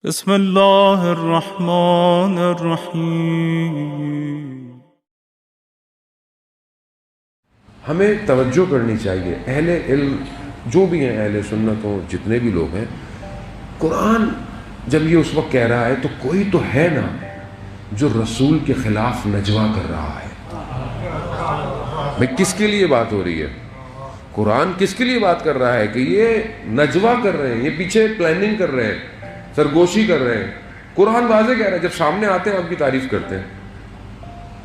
بسم اللہ الرحمن الرحیم۔ ہمیں توجہ کرنی چاہیے، اہل علم جو بھی ہیں، اہل سنت ہوں، جتنے بھی لوگ ہیں، قرآن جب یہ اس وقت کہہ رہا ہے تو کوئی تو ہے نا جو رسول کے خلاف نجوا کر رہا ہے۔ بھئی کس کے لیے بات ہو رہی ہے؟ قرآن کس کے لیے بات کر رہا ہے کہ یہ نجوا کر رہے ہیں، یہ پیچھے پلاننگ کر رہے ہیں، سرگوشی کر رہے ہیں۔ قرآن واضح کہہ رہا ہے، جب سامنے آتے ہیں آپ کی تعریف کرتے ہیں،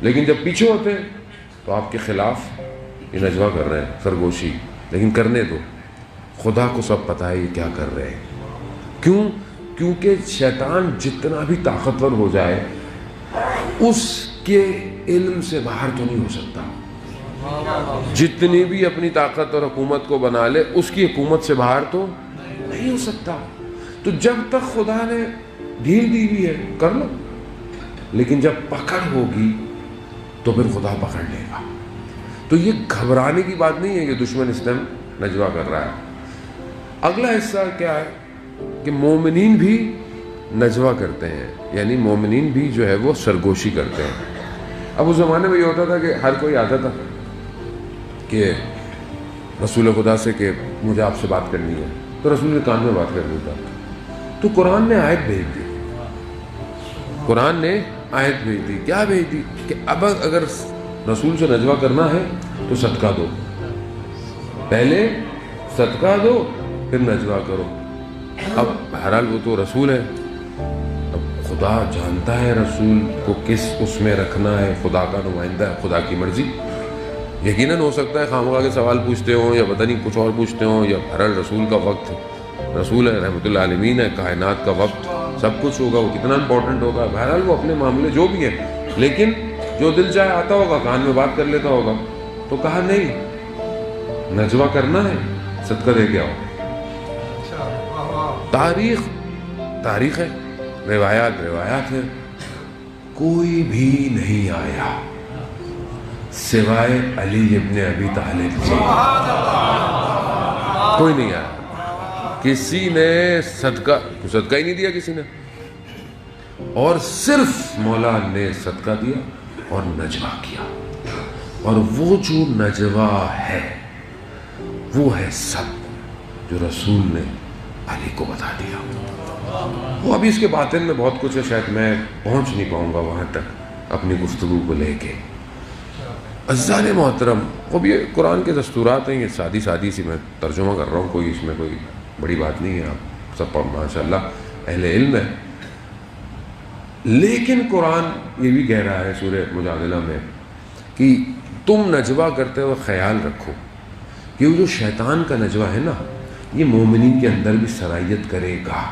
لیکن جب پیچھے ہوتے ہیں تو آپ کے خلاف یہ نجوا کر رہے ہیں، سرگوشی۔ لیکن کرنے دو، خدا کو سب پتہ ہے یہ کیا کر رہے ہیں۔ کیوں؟ کیونکہ شیطان جتنا بھی طاقتور ہو جائے اس کے علم سے باہر تو نہیں ہو سکتا۔ جتنی بھی اپنی طاقت اور حکومت کو بنا لے، اس کی حکومت سے باہر تو نہیں ہو سکتا۔ تو جب تک خدا نے ڈھیل دی ہوئی ہے کر لو، لیکن جب پکڑ ہوگی تو پھر خدا پکڑ لے گا۔ تو یہ گھبرانے کی بات نہیں ہے کہ دشمن اس ٹائم نجوا کر رہا ہے۔ اگلا حصہ کیا ہے کہ مومنین بھی نجوا کرتے ہیں، یعنی مومنین بھی جو ہے وہ سرگوشی کرتے ہیں۔ اب اس زمانے میں یہ ہوتا تھا کہ ہر کوئی آتا تھا کہ رسول خدا سے کہ مجھے آپ سے بات کرنی ہے، تو رسول کے کان میں بات کر دیتا۔ تو قرآن نے آیت بھیج دی، قرآن نے آیت بھیج دی۔ کیا بھیج دی؟ کہ اب اگر رسول سے نجوا کرنا ہے تو صدقہ دو، پہلے صدقہ دو پھر نجوا کرو۔ اب بہرحال وہ تو رسول ہے، اب خدا جانتا ہے رسول کو کس اس میں رکھنا ہے، خدا کا نمائندہ ہے، خدا کی مرضی۔ یقیناً ہو سکتا ہے خامخواہ کے سوال پوچھتے ہوں یا پتہ نہیں کچھ اور پوچھتے ہوں، یا بہرحال رسول کا وقت، رسول ہے، رحمت اللہ عالمین ہے، کائنات کا وقت، سب کچھ ہوگا، وہ کتنا امپورٹنٹ ہوگا، بہرحال وہ اپنے معاملے جو بھی ہیں، لیکن جو دل چاہے آتا ہوگا، کان میں بات کر لیتا ہوگا۔ تو کہا نہیں، نجوا کرنا ہے، صدقہ دے کے آؤ۔ تاریخ ہے، روایات ہیں، کوئی بھی نہیں آیا سوائے علی ابن ابی طالب سے، کوئی نہیں آیا۔ کسی نے صدقہ ہی نہیں دیا کسی نے، اور صرف مولا نے صدقہ دیا اور نجوا کیا۔ اور وہ جو نجوا ہے وہ ہے سب جو رسول نے علی کو بتا دیا۔ وہ ابھی اس کے باطن میں بہت کچھ ہے، شاید میں پہنچ نہیں پاؤں گا وہاں تک اپنی گفتگو کو لے کے۔ عزیزان محترم، وہ بھی قرآن کے دستورات ہیں، یہ سادی سی میں ترجمہ کر رہا ہوں، کوئی اس میں کوئی بڑی بات نہیں ہے، آپ سب ماشاءاللہ اہل علم ہے۔ لیکن قرآن یہ بھی کہہ رہا ہے سورہ مجادلہ میں کہ تم نجوا کرتے ہوئے خیال رکھو کہ وہ جو شیطان کا نجوا ہے نا، یہ مومنین کے اندر بھی سرایت کرے گا،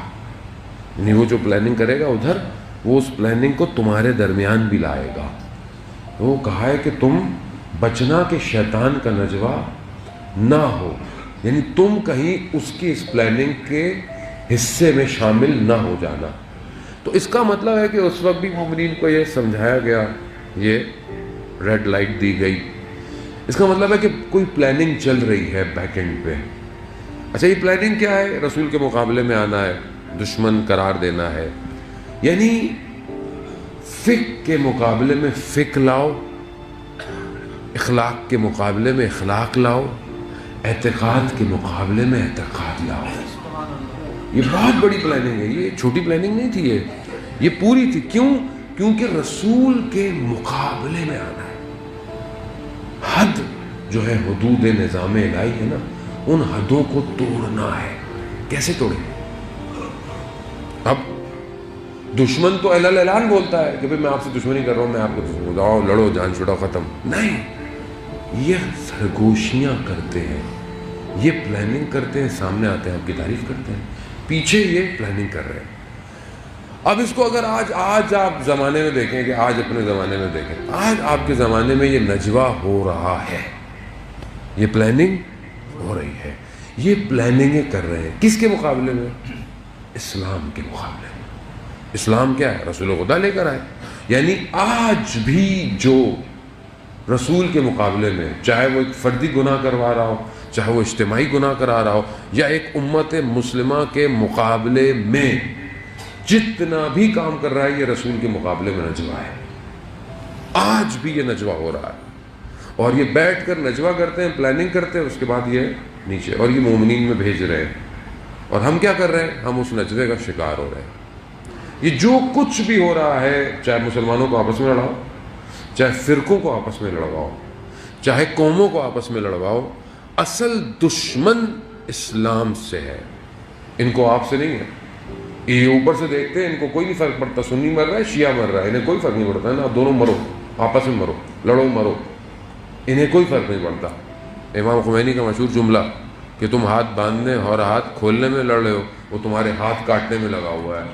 یعنی وہ جو پلاننگ کرے گا ادھر، وہ اس پلاننگ کو تمہارے درمیان بھی لائے گا۔ وہ کہا ہے کہ تم بچنا کہ شیطان کا نجوا نہ ہو، یعنی تم کہیں اس کی اس پلاننگ کے حصے میں شامل نہ ہو جانا۔ تو اس کا مطلب ہے کہ اس وقت بھی مومنین کو یہ سمجھایا گیا، یہ ریڈ لائٹ دی گئی۔ اس کا مطلب ہے کہ کوئی پلاننگ چل رہی ہے بیک اینڈ پہ۔ اچھا، یہ پلاننگ کیا ہے؟ رسول کے مقابلے میں آنا ہے، دشمن قرار دینا ہے، یعنی فقہ کے مقابلے میں فقہ لاؤ، اخلاق کے مقابلے میں اخلاق لاؤ، اعتقاد کے مقابلے میں اعتقاد لاؤ۔ یہ بہت بڑی پلاننگ ہے، یہ چھوٹی پلاننگ نہیں تھی، یہ پوری تھی۔ کیوں؟ کیونکہ رسول کے مقابلے میں آنا ہے۔ حد جو ہے، حدود نظام الہی ہے نا، ان حدوں کو توڑنا ہے۔ کیسے توڑیں؟ اب دشمن تو اعلان بولتا ہے کہ میں آپ سے دشمنی کر رہا ہوں، میں آپ کو جاؤ لڑو، جان چھڑاؤ، ختم۔ نہیں، یہ سرگوشیاں کرتے ہیں، یہ پلاننگ کرتے ہیں، سامنے آتے ہیں آپ کی تعریف کرتے ہیں، پیچھے یہ پلاننگ کر رہے ہیں۔ اب اس کو اگر آج آپ زمانے میں دیکھیں، کہ آج اپنے زمانے میں دیکھیں، آج آپ کے زمانے میں یہ نجوا ہو رہا ہے، یہ پلاننگ ہو رہی ہے، یہ پلاننگیں کر رہے ہیں۔ کس کے مقابلے میں؟ اسلام کے مقابلے میں۔ اسلام کیا ہے؟ رسول خدا لے کر آئے۔ یعنی آج بھی جو رسول کے مقابلے میں، چاہے وہ ایک فردی گناہ کروا رہا ہو، چاہے وہ اجتماعی گناہ کرا رہا ہو، یا ایک امت مسلمہ کے مقابلے میں جتنا بھی کام کر رہا ہے یہ رسول کے مقابلے میں نجوہ ہے. آج بھی یہ نجوہ ہو رہا ہے اور یہ بیٹھ کر نجوہ کرتے ہیں, پلاننگ کرتے ہیں, اس کے بعد یہ نیچے, اور یہ مومنین میں بھیج رہے ہیں. اور ہم کیا کر رہے ہیں؟ ہم اس نجوے کا شکار ہو رہے ہیں. یہ جو کچھ بھی ہو رہا ہے, چاہے مسلمانوں کو آپس میں لڑاؤ, چاہے فرقوں کو آپس میں لڑواؤ, چاہے قوموں کو آپس میں لڑواؤ, اصل دشمن اسلام سے ہے, ان کو آپ سے نہیں ہے. یہ اوپر سے دیکھتے ہیں, ان کو کوئی نہیں فرق پڑتا, سنی مر رہا ہے شیعہ مر رہا ہے, انہیں کوئی فرق نہیں پڑتا ہے نا, دونوں مرو, آپس میں مرو, لڑو مرو, انہیں کوئی فرق نہیں پڑتا. امام خمینی کا مشہور جملہ کہ تم ہاتھ باندھنے اور ہاتھ کھولنے میں لڑ رہے ہو, وہ تمہارے ہاتھ کاٹنے میں لگا ہوا ہے.